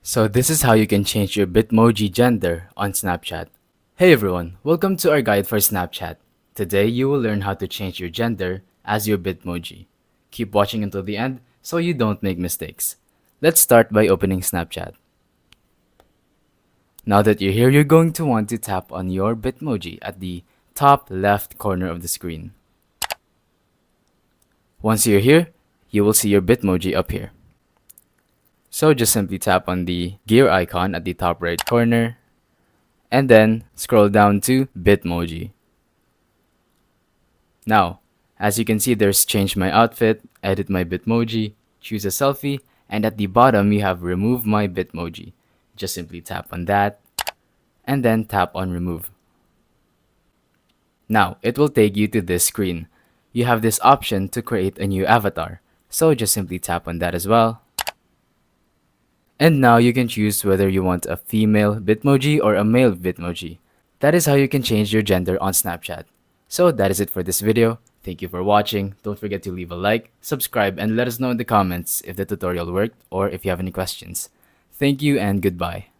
So this is how you can change your Bitmoji gender on Snapchat. Hey everyone, welcome to our guide for Snapchat. Today you will learn how to change your gender as your Bitmoji. Keep watching until the end so you don't make mistakes. Let's start by opening Snapchat. Now that you're here, you're going to want to tap on your Bitmoji at the top left corner of the screen. Once you're here, you will see your Bitmoji up here. So just simply tap on the gear icon at the top right corner and then scroll down to Bitmoji. Now, as you can see, there's change my outfit, edit my Bitmoji, choose a selfie, and at the bottom you have remove my Bitmoji. Just simply tap on that and then tap on remove. Now, it will take you to this screen. You have this option to create a new avatar. So just simply tap on that as well. And now you can choose whether you want a female Bitmoji or a male Bitmoji. That is how you can change your gender on Snapchat. So that is it for this video. Thank you for watching. Don't forget to leave a like, subscribe, and let us know in the comments if the tutorial worked or if you have any questions. Thank you and goodbye.